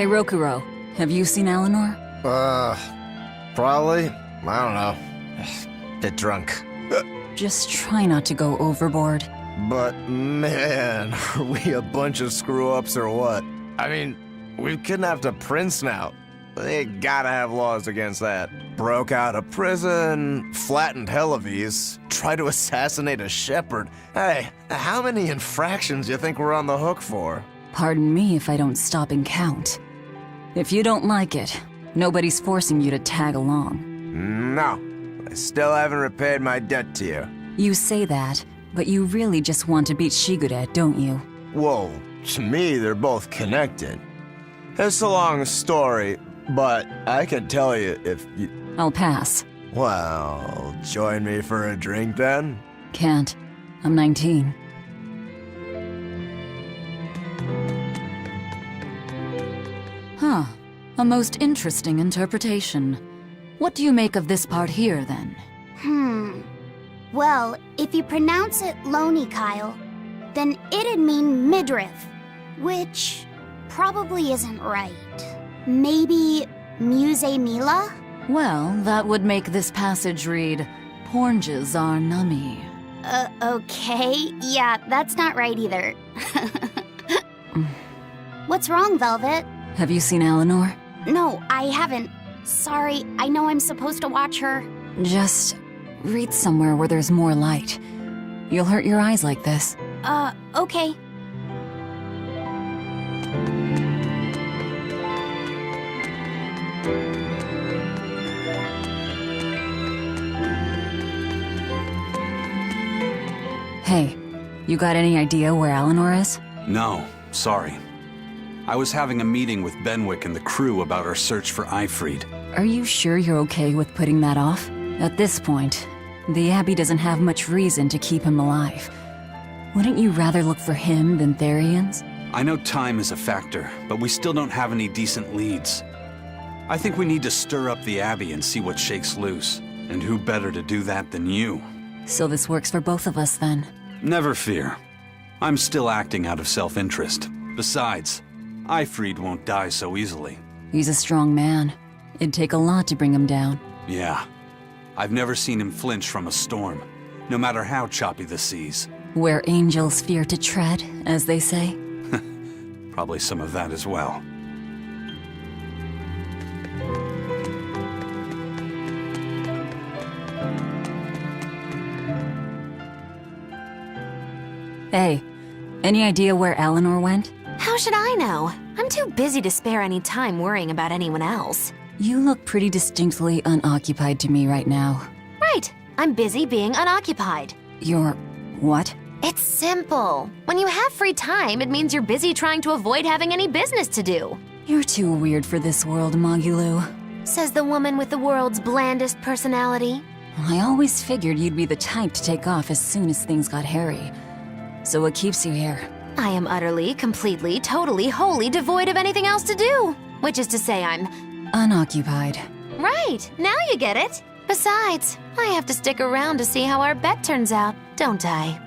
Hey Rokuro, have you seen Eleanor? Probably. I don't know. Bit drunk. Just try not to go overboard. But man, are we a bunch of screw-ups or what? I mean, we've kidnapped a prince now. They gotta have laws against that. Broke out of prison, flattened Helives, tried to assassinate a shepherd. Hey, how many infractions do you think we're on the hook for? Pardon me if I don't stop and count. If you don't like it, nobody's forcing you to tag along. No, I still haven't repaid my debt to you. You say that, but you really just want to beat Shigure, don't you? Whoa, to me they're both connected. It's a long story, but I can tell you if you... I'll pass. Well, join me for a drink then? Can't. I'm 19. Huh. A most interesting interpretation. What do you make of this part here, then? Well, if you pronounce it Loney Kyle, then it'd mean midriff, which probably isn't right. Maybe Muse Mila? Well, that would make this passage read, Pornges are nummy. Okay. Yeah, that's not right either. What's wrong, Velvet? Have you seen Eleanor? No, I haven't. Sorry, I know I'm supposed to watch her. Just read somewhere where there's more light. You'll hurt your eyes like this. Okay. Hey, you got any idea where Eleanor is? No, sorry. I was having a meeting with Benwick and the crew about our search for Eifried. Are you sure you're okay with putting that off? At this point, the Abbey doesn't have much reason to keep him alive. Wouldn't you rather look for him than Therians? I know time is a factor, but we still don't have any decent leads. I think we need to stir up the Abbey and see what shakes loose. And who better to do that than you? So this works for both of us, then? Never fear. I'm still acting out of self-interest. Besides, Eifried won't die so easily. He's a strong man. It'd take a lot to bring him down. Yeah. I've never seen him flinch from a storm, no matter how choppy the seas. Where angels fear to tread, as they say. Probably some of that as well. Hey, any idea where Eleanor went? How should I know? I'm too busy to spare any time worrying about anyone else. You look pretty distinctly unoccupied to me right now. Right, I'm busy being unoccupied. You're... what? It's simple. When you have free time, it means you're busy trying to avoid having any business to do. You're too weird for this world, Magulu. Says the woman with the world's blandest personality. I always figured you'd be the type to take off as soon as things got hairy. So what keeps you here? I am utterly, completely, totally, wholly devoid of anything else to do. Which is to say I'm... unoccupied. Right, now you get it. Besides, I have to stick around to see how our bet turns out, don't I?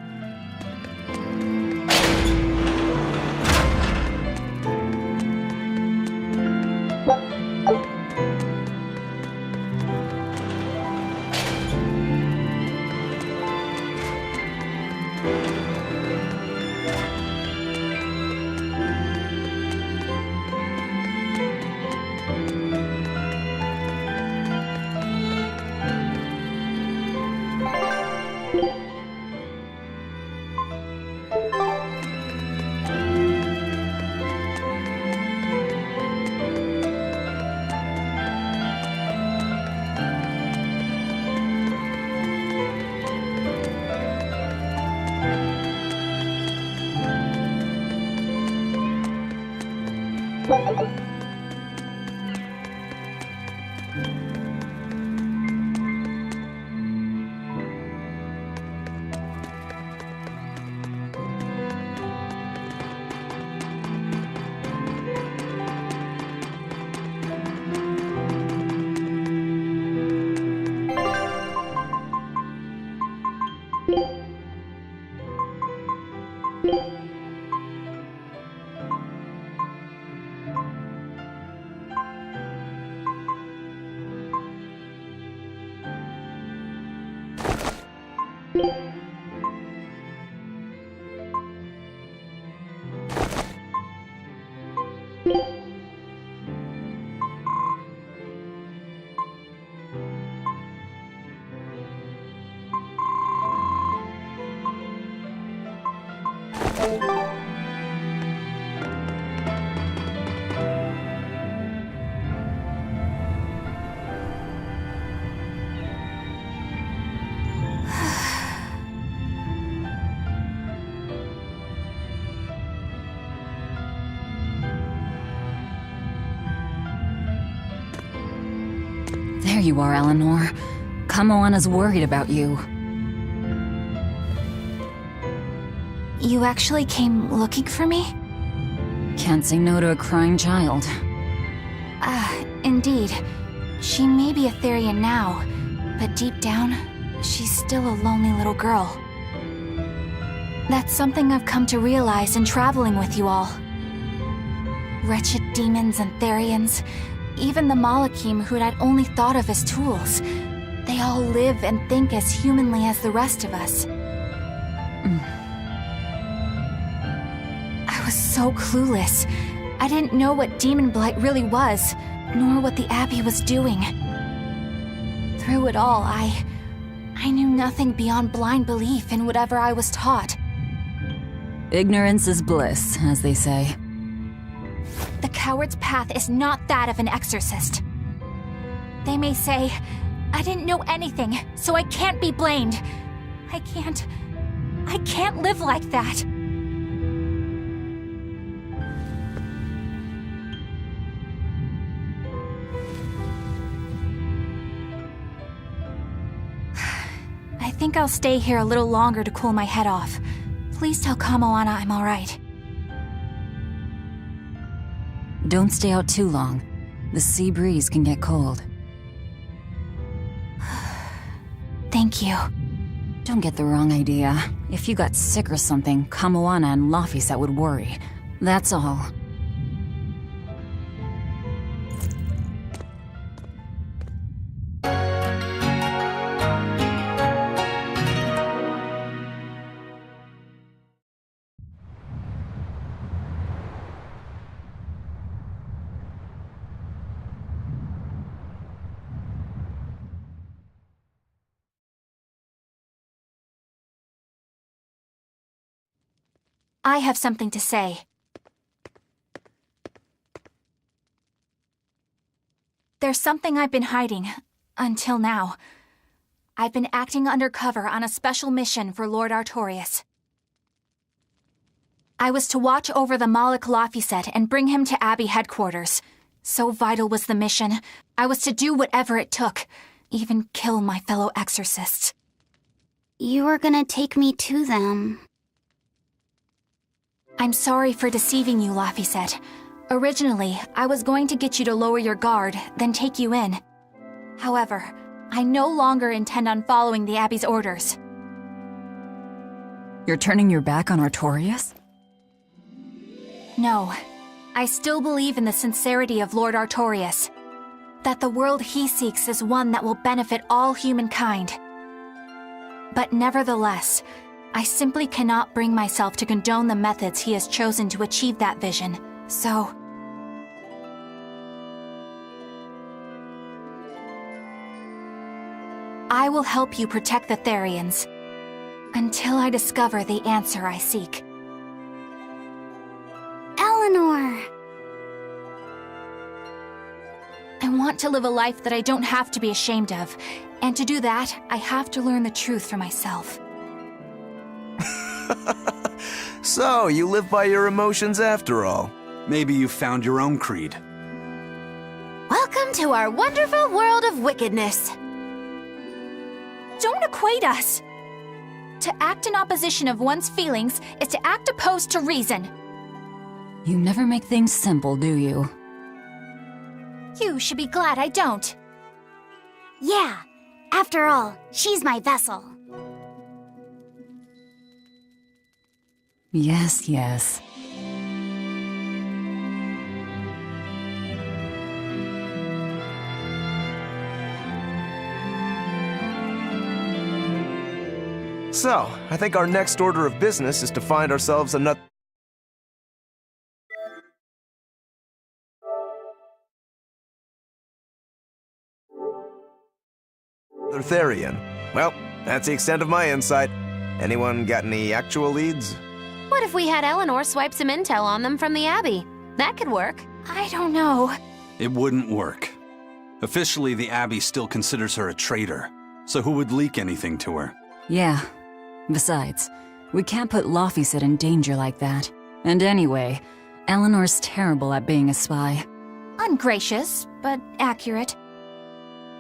There you are, Eleanor. Kamoana's worried about you. You actually came looking for me? Can't say no to a crying child. Indeed. She may be a Therian now, but deep down, she's still a lonely little girl. That's something I've come to realize in traveling with you all. Wretched demons and Therians, even the Malakim who'd I'd only thought of as tools, they all live and think as humanly as the rest of us. I was so clueless. I didn't know what demon blight really was, nor what the Abbey was doing. Through it all, I knew nothing beyond blind belief in whatever I was taught. Ignorance is bliss, as they say. The coward's path is not that of an exorcist. They may say, I didn't know anything, so I can't be blamed. I can't live like that. I think I'll stay here a little longer to cool my head off. Please tell Kamoana I'm alright. Don't stay out too long. The sea breeze can get cold. Thank you. Don't get the wrong idea. If you got sick or something, Kamoana and Laphicet would worry. That's all. I have something to say. There's something I've been hiding, until now. I've been acting undercover on a special mission for Lord Artorias. I was to watch over the Malik Laphicet and bring him to Abbey headquarters. So vital was the mission, I was to do whatever it took, even kill my fellow exorcists. You were gonna take me to them. I'm sorry for deceiving you, Laphicet. Originally, I was going to get you to lower your guard, then take you in. However, I no longer intend on following the Abbey's orders. You're turning your back on Artorias? No. I still believe in the sincerity of Lord Artorias. That the world he seeks is one that will benefit all humankind. But nevertheless, I simply cannot bring myself to condone the methods he has chosen to achieve that vision, so... I will help you protect the Therians, until I discover the answer I seek. Eleanor! I want to live a life that I don't have to be ashamed of, and to do that, I have to learn the truth for myself. So, you live by your emotions after all. Maybe you found your own creed. Welcome to our wonderful world of wickedness. Don't equate us! To act in opposition of one's feelings is to act opposed to reason. You never make things simple, do you? You should be glad I don't. Yeah, after all, she's my vessel. Yes, yes. So, I think our next order of business is to find ourselves another Therian. Well, that's the extent of my insight. Anyone got any actual leads? What if we had Eleanor swipe some intel on them from the Abbey? That could work. I don't know. It wouldn't work. Officially, the Abbey still considers her a traitor, so who would leak anything to her? Yeah. Besides, we can't put Laufeysid in danger like that. And anyway, Eleanor's terrible at being a spy. Ungracious, but accurate.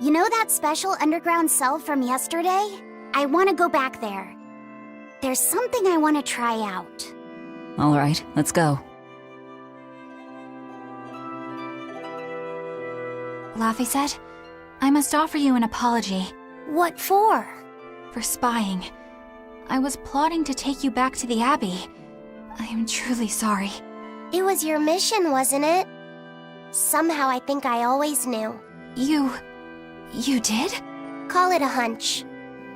You know that special underground cell from yesterday? I want to go back there. There's something I want to try out. All right, let's go. Laufeysid, I must offer you an apology. What for? For spying. I was plotting to take you back to the Abbey. I am truly sorry. It was your mission, wasn't it? Somehow I think I always knew. You did? Call it a hunch.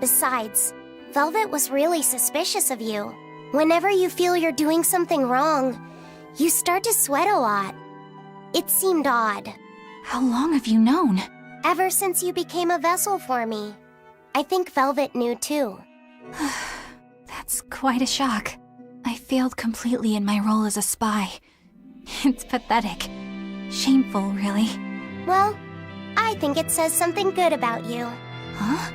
Besides, Velvet was really suspicious of you. Whenever you feel you're doing something wrong, you start to sweat a lot. It seemed odd. How long have you known? Ever since you became a vessel for me. I think Velvet knew too. That's quite a shock. I failed completely in my role as a spy. It's pathetic. Shameful, really. Well, I think it says something good about you. Huh?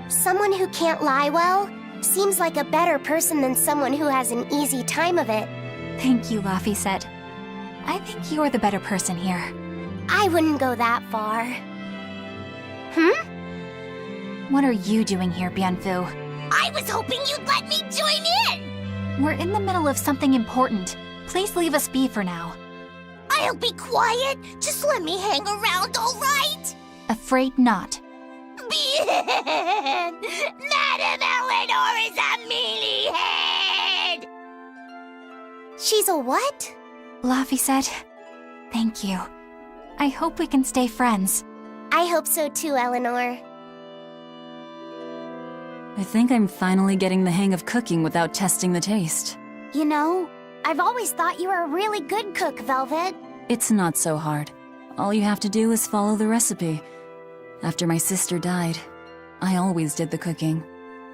Someone who can't lie well seems like a better person than someone who has an easy time of it. Thank you, Laufeysid. I think you're the better person here. I wouldn't go that far. What are you doing here, Bienfu? I was hoping you'd let me join in! We're in the middle of something important. Please leave us be for now. I'll be quiet. Just let me hang around, all right? Afraid not. Bien! Madame Eleanor is a mealyhead! She's a what? Laufeysid, thank you. I hope we can stay friends. I hope so too, Eleanor. I think I'm finally getting the hang of cooking without testing the taste. You know, I've always thought you were a really good cook, Velvet. It's not so hard. All you have to do is follow the recipe. After my sister died, I always did the cooking.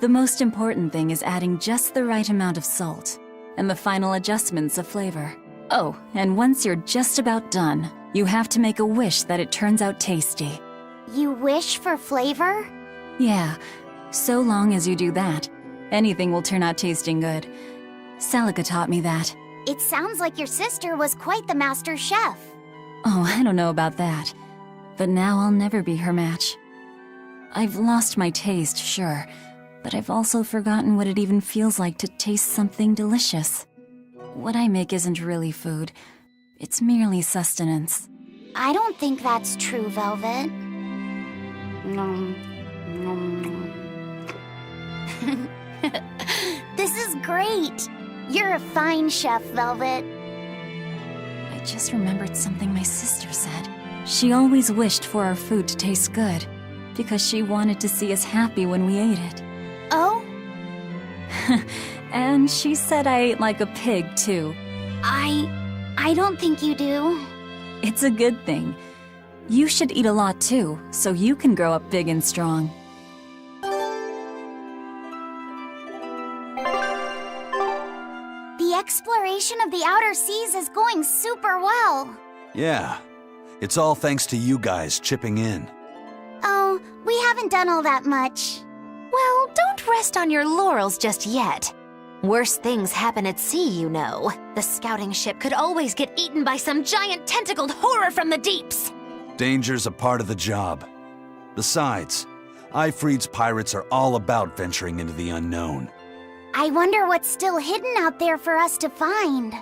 The most important thing is adding just the right amount of salt, and the final adjustments of flavor. Oh, and once you're just about done, you have to make a wish that it turns out tasty. You wish for flavor? Yeah, so long as you do that, anything will turn out tasting good. Celica taught me that. It sounds like your sister was quite the master chef. Oh, I don't know about that. But now I'll never be her match. I've lost my taste, sure, but I've also forgotten what it even feels like to taste something delicious. What I make isn't really food. It's merely sustenance. I don't think that's true, Velvet. This is great. You're a fine chef, Velvet. I just remembered something my sister said. She always wished for our food to taste good, because she wanted to see us happy when we ate it. Oh? And she said I ate like a pig, too. I don't think you do. It's a good thing. You should eat a lot, too, so you can grow up big and strong. The exploration of the outer seas is going super well. Yeah, it's all thanks to you guys chipping in. Oh, we haven't done all that much. Well, don't rest on your laurels just yet. Worse things happen at sea, you know. The scouting ship could always get eaten by some giant tentacled horror from the deeps. Danger's a part of the job. Besides, Ifreed's pirates are all about venturing into the unknown. I wonder what's still hidden out there for us to find.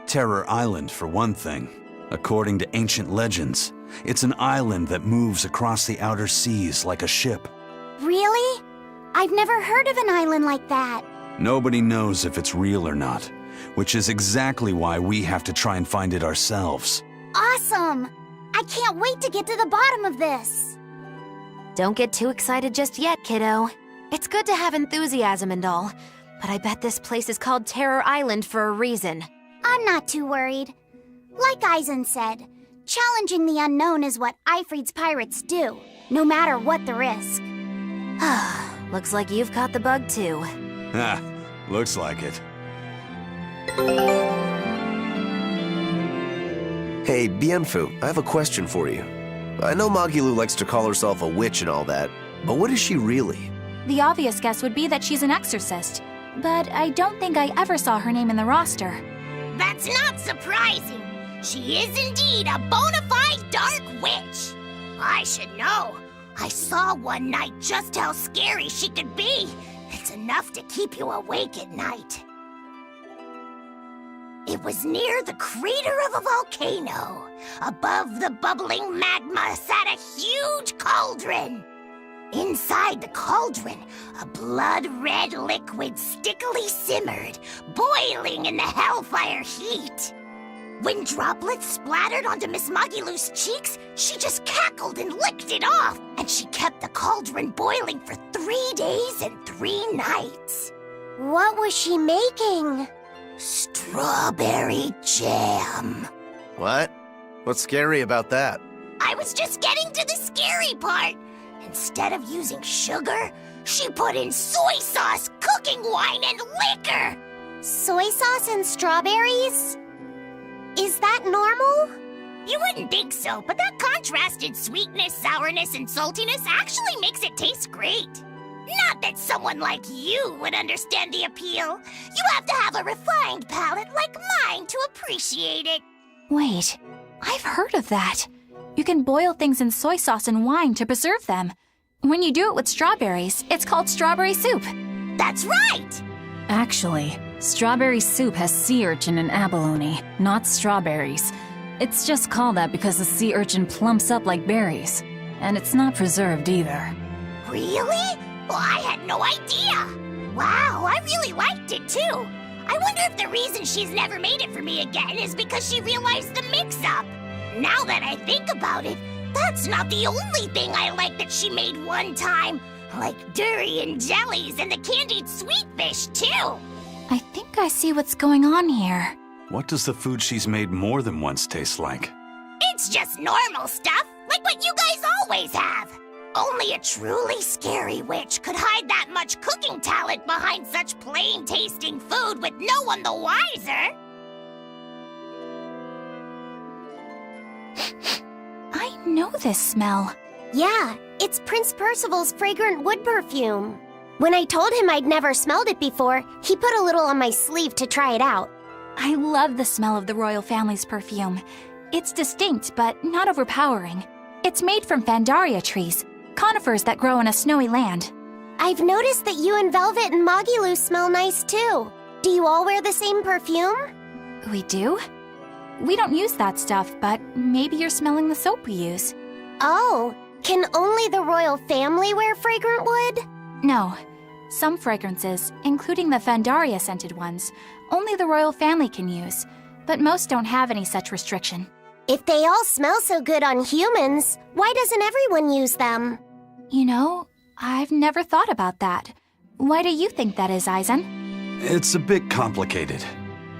Terror Island, for one thing. According to ancient legends, it's an island that moves across the outer seas like a ship. Really? I've never heard of an island like that. Nobody knows if it's real or not, which is exactly why we have to try and find it ourselves. Awesome! I can't wait to get to the bottom of this. Don't get too excited just yet, kiddo. It's good to have enthusiasm and all, but I bet this place is called Terror Island for a reason. I'm not too worried. Like Eisen said, challenging the unknown is what Ifrid's pirates do, no matter what the risk. Looks like you've caught the bug too. Ah, looks like it. Hey, Bienfu, I have a question for you. I know Magilu likes to call herself a witch and all that, but what is she really? The obvious guess would be that she's an exorcist, but I don't think I ever saw her name in the roster. That's not surprising. She is indeed a bona fide dark witch. I should know. I saw one night just how scary she could be. It's enough to keep you awake at night. It was near the crater of a volcano. Above the bubbling magma sat a huge cauldron. Inside the cauldron, a blood-red liquid stickily simmered, boiling in the hellfire heat. When droplets splattered onto Miss Magilu's cheeks, she just cackled and licked it off, and she kept the cauldron boiling for 3 days and 3 nights. What was she making? Strawberry jam. What? What's scary about that? I was just getting to the scary part. Instead of using sugar, she put in soy sauce, cooking wine, and liquor. Soy sauce and strawberries? Is that normal? You wouldn't think so, but that contrasted sweetness, sourness, and saltiness actually makes it taste great. Not that someone like you would understand the appeal. You have to have a refined palate like mine to appreciate it. Wait, I've heard of that. You can boil things in soy sauce and wine to preserve them. When you do it with strawberries, it's called strawberry soup. That's right! Actually, strawberry soup has sea urchin and abalone, not strawberries. It's just called that because the sea urchin plumps up like berries. And it's not preserved either. Really? Well, I had no idea. Wow, I really liked it too. I wonder if the reason she's never made it for me again is because she realized the mix-up. Now that I think about it, that's not the only thing I like that she made one time. Like durian jellies and the candied sweet fish, too. I think I see what's going on here. What does the food she's made more than once taste like? It's just normal stuff, like what you guys always have. Only a truly scary witch could hide that much cooking talent behind such plain-tasting food with no one the wiser. I know this smell. Yeah, it's Prince Percival's fragrant wood perfume. When I told him I'd never smelled it before, he put a little on my sleeve to try it out. I love the smell of the royal family's perfume. It's distinct, but not overpowering. It's made from Fandaria trees, conifers that grow in a snowy land. I've noticed that you and Velvet and Magilu smell nice too. Do you all wear the same perfume? We do? We don't use that stuff, but maybe you're smelling the soap we use. Oh, can only the royal family wear fragrant wood? No. Some fragrances, including the Fandaria scented ones, only the royal family can use, but most don't have any such restriction. If they all smell so good on humans, why doesn't everyone use them? You know, I've never thought about that. Why do you think that is, Eisen? It's a bit complicated.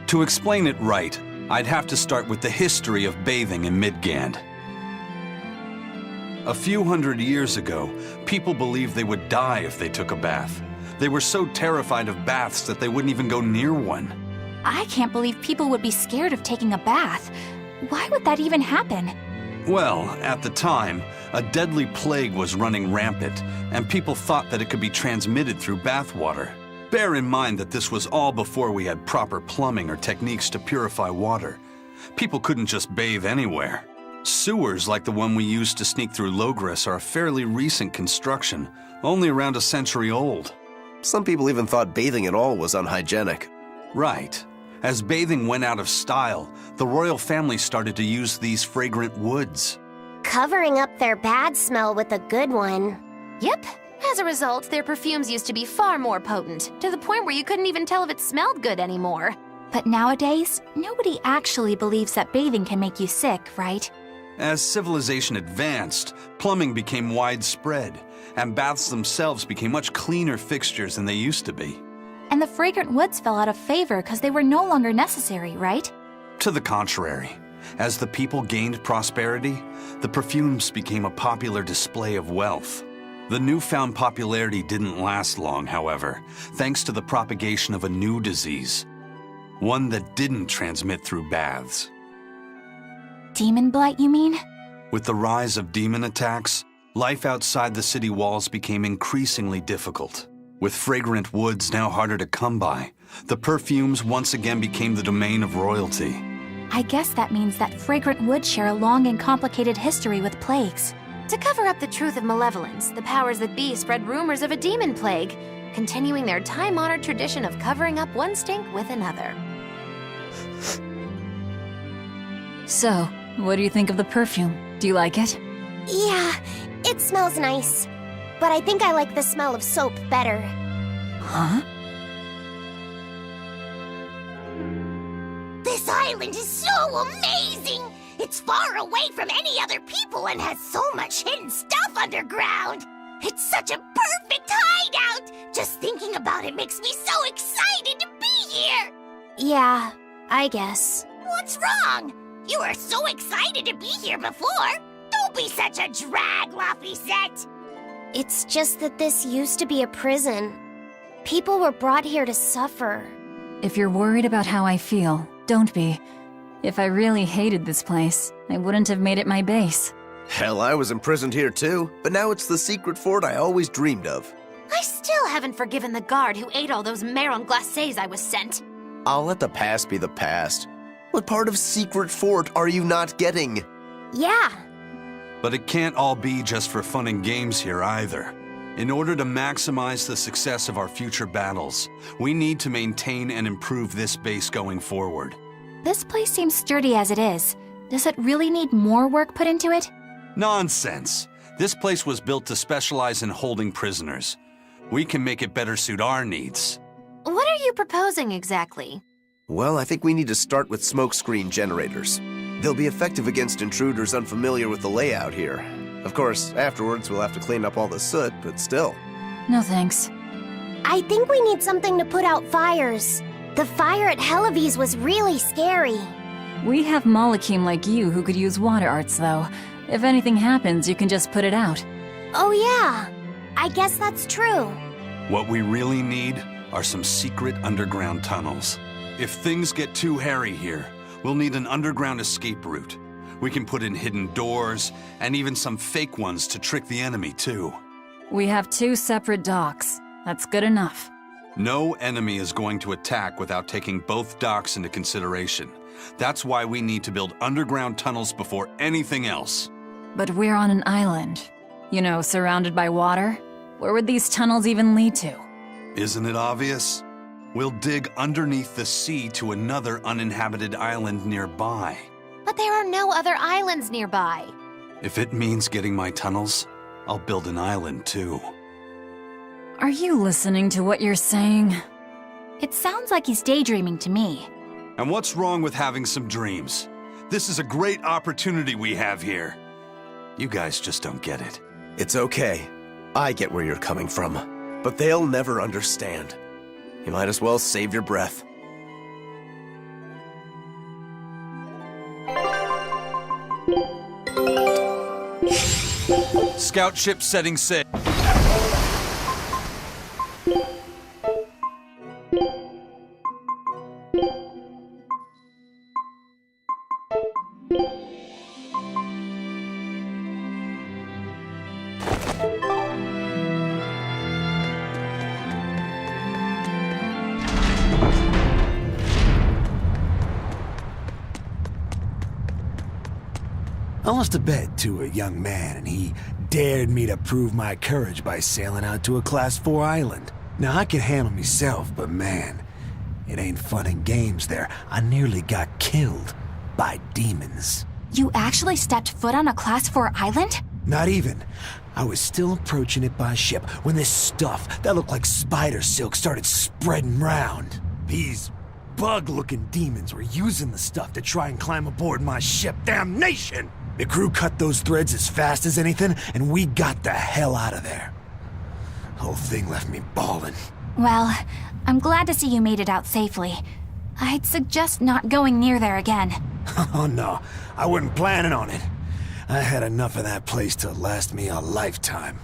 To explain it right, I'd have to start with the history of bathing in Midgand. A few hundred years ago, people believed they would die if they took a bath. They were so terrified of baths that they wouldn't even go near one. I can't believe people would be scared of taking a bath. Why would that even happen? Well, at the time, a deadly plague was running rampant, and people thought that it could be transmitted through bathwater. Bear in mind that this was all before we had proper plumbing or techniques to purify water. People couldn't just bathe anywhere. Sewers like the one we used to sneak through Logres are a fairly recent construction, only around a century old. Some people even thought bathing at all was unhygienic. Right. As bathing went out of style, the royal family started to use these fragrant woods. Covering up their bad smell with a good one. Yep. As a result, their perfumes used to be far more potent, to the point where you couldn't even tell if it smelled good anymore. But nowadays, nobody actually believes that bathing can make you sick, right? As civilization advanced, plumbing became widespread, and baths themselves became much cleaner fixtures than they used to be. And the fragrant woods fell out of favor because they were no longer necessary, right? To the contrary, as the people gained prosperity, the perfumes became a popular display of wealth. The newfound popularity didn't last long, however, thanks to the propagation of a new disease. One that didn't transmit through baths. Demon blight, you mean? With the rise of demon attacks, life outside the city walls became increasingly difficult. With fragrant woods now harder to come by, the perfumes once again became the domain of royalty. I guess that means that fragrant woods share a long and complicated history with plagues. To cover up the truth of malevolence, the powers that be spread rumors of a demon plague, continuing their time-honored tradition of covering up one stink with another. So, what do you think of the perfume? Do you like it? Yeah, it smells nice. But I think I like the smell of soap better. Huh? This island is so amazing! It's far away from any other people and has so much hidden stuff underground! It's such a perfect hideout! Just thinking about it makes me so excited to be here! Yeah, I guess. What's wrong? You were so excited to be here before! Don't be such a drag, Laphicet! It's just that this used to be a prison. People were brought here to suffer. If you're worried about how I feel, don't be. If I really hated this place, I wouldn't have made it my base. Hell, I was imprisoned here too, but now it's the secret fort I always dreamed of. I still haven't forgiven the guard who ate all those marron glacés I was sent. I'll let the past be the past. What part of secret fort are you not getting? Yeah, But it can't all be just for fun and games here either. In order to maximize the success of our future battles, we need to maintain and improve this base going forward. This place seems sturdy as it is. Does it really need more work put into it? Nonsense! This place was built to specialize in holding prisoners. We can make it better suit our needs. What are you proposing exactly? Well, I think we need to start with smokescreen generators. They'll be effective against intruders unfamiliar with the layout here. Of course, afterwards we'll have to clean up all the soot, but still. No thanks. I think we need something to put out fires. The fire at Helavi's was really scary. We have Molecule like you who could use water arts, though. If anything happens, you can just put it out. Oh yeah, I guess that's true. What we really need are some secret underground tunnels. If things get too hairy here, we'll need an underground escape route. We can put in hidden doors, and even some fake ones to trick the enemy, too. We have 2 separate docks. That's good enough. No enemy is going to attack without taking both docks into consideration. That's why we need to build underground tunnels before anything else. But we're on an island. You know, surrounded by water. Where would these tunnels even lead to? Isn't it obvious? We'll dig underneath the sea to another uninhabited island nearby. But there are no other islands nearby. If it means getting my tunnels, I'll build an island too. Are you listening to what you're saying? It sounds like he's daydreaming to me. And what's wrong with having some dreams? This is a great opportunity we have here. You guys just don't get it. It's okay. I get where you're coming from. But they'll never understand. You might as well save your breath. Scout ship setting sail. I lost a bet to a young man, and he dared me to prove my courage by sailing out to a Class 4 island. Now, I can handle myself, but man, it ain't fun and games there. I nearly got killed by demons. You actually stepped foot on a Class 4 island? Not even. I was still approaching it by ship when this stuff that looked like spider silk started spreading round. These bug-looking demons were using the stuff to try and climb aboard my ship. Damnation! The crew cut those threads as fast as anything, and we got the hell out of there. Whole thing left me bawling. Well, I'm glad to see you made it out safely. I'd suggest not going near there again. Oh no, I wasn't planning on it. I had enough of that place to last me a lifetime.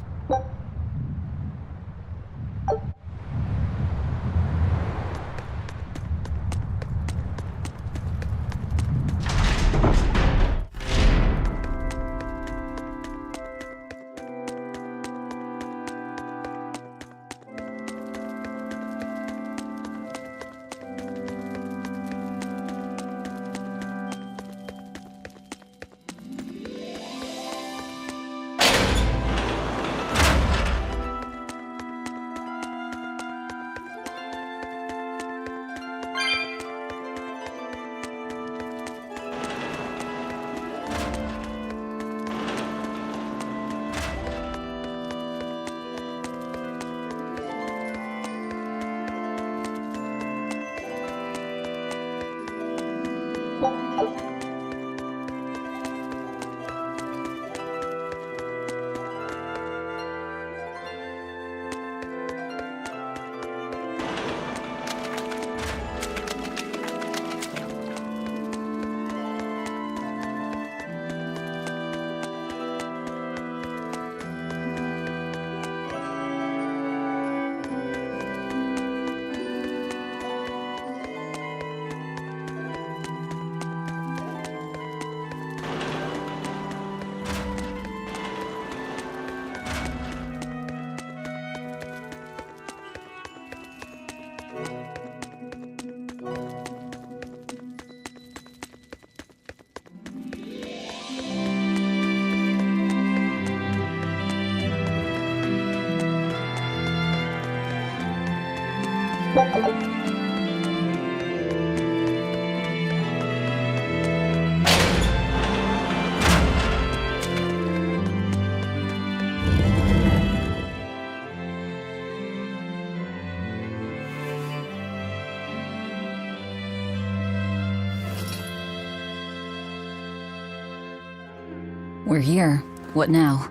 We're here. What now?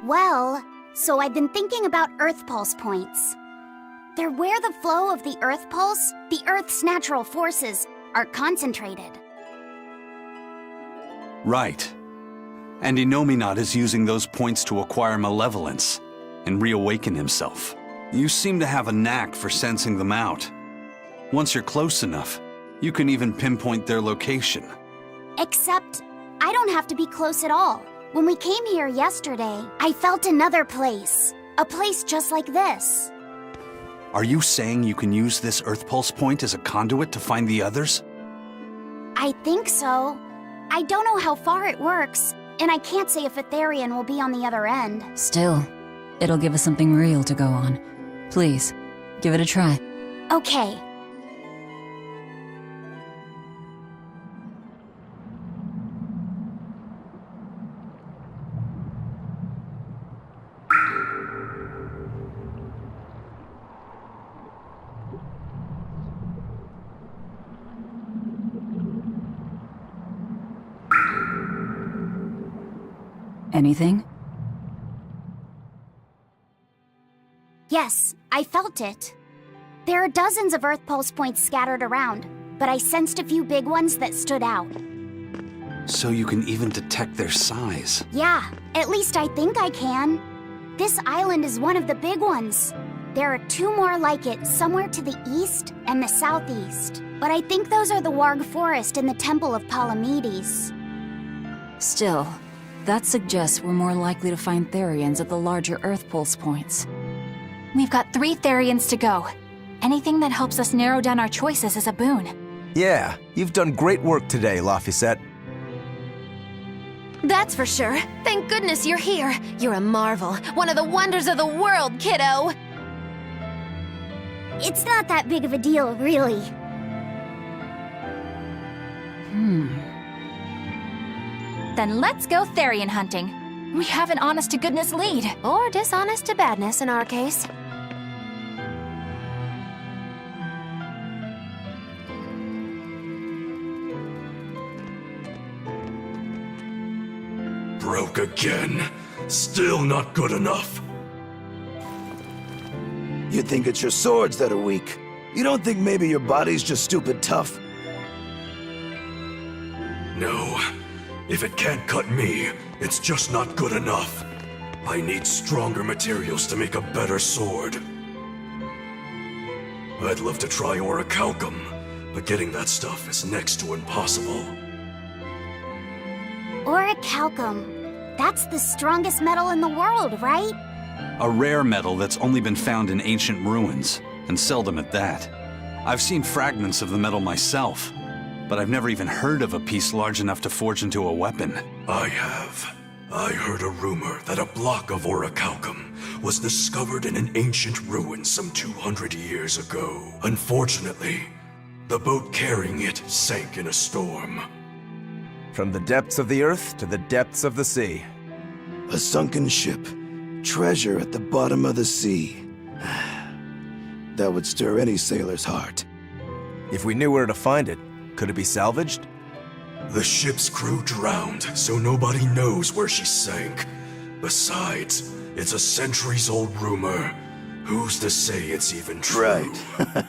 Well, so I've been thinking about Earth Pulse points. They're where the flow of the Earth Pulse, the Earth's natural forces, are concentrated. Right. And Inominat is using those points to acquire malevolence and reawaken himself. You seem to have a knack for sensing them out. Once you're close enough, you can even pinpoint their location. Except, I don't have to be close at all. When we came here yesterday, I felt another place. A place just like this. Are you saying you can use this Earth Pulse point as a conduit to find the others? I think so. I don't know how far it works, and I can't say if a Therian will be on the other end. Still, it'll give us something real to go on. Please, give it a try. Okay. Anything? Yes, I felt it. There are dozens of Earth Pulse points scattered around, but I sensed a few big ones that stood out. So you can even detect their size. Yeah, at least I think I can. This island is one of the big ones. There are two more like it somewhere to the east and the southeast. But I think those are the Warg Forest and the Temple of Palamedes. Still, that suggests we're more likely to find Therians at the larger Earth Pulse points. We've got 3 Therians to go. Anything that helps us narrow down our choices is a boon. Yeah, you've done great work today, Laphicet. That's for sure. Thank goodness you're here. You're a marvel. One of the wonders of the world, kiddo. It's not that big of a deal, really. Then let's go Therian hunting. We have an honest-to-goodness lead. Or dishonest to badness in our case. Broke again. Still not good enough. You think it's your swords that are weak? You don't think maybe your body's just stupid tough? No. If it can't cut me, it's just not good enough. I need stronger materials to make a better sword. I'd love to try orichalcum, but getting that stuff is next to impossible. Orichalcum. That's the strongest metal in the world, right? A rare metal that's only been found in ancient ruins, and seldom at that. I've seen fragments of the metal myself, but I've never even heard of a piece large enough to forge into a weapon. I have. I heard a rumor that a block of orichalcum was discovered in an ancient ruin some 200 years ago. Unfortunately, the boat carrying it sank in a storm. From the depths of the earth to the depths of the sea. A sunken ship. Treasure at the bottom of the sea. That would stir any sailor's heart. If we knew where to find it, could it be salvaged? The ship's crew drowned, so nobody knows where she sank. Besides, it's a centuries-old rumor. Who's to say it's even true? Right.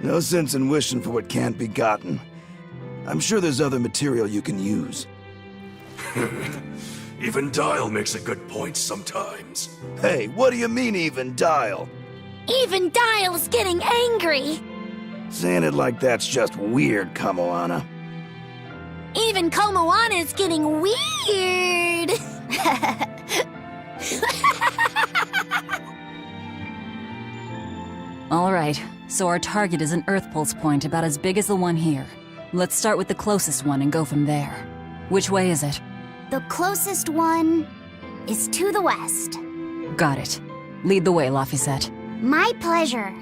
No sense in wishing for what can't be gotten. I'm sure there's other material you can use. Even Dial makes a good point sometimes. Hey, what do you mean, even Dial? Even Dial's getting angry! Saying it like that's just weird, Kamoana. Even Komoana's getting weird! Alright, so our target is an Earth Pulse point about as big as the one here. Let's start with the closest one and go from there. Which way is it? The closest one is to the west. Got it. Lead the way, Laphicet. My pleasure.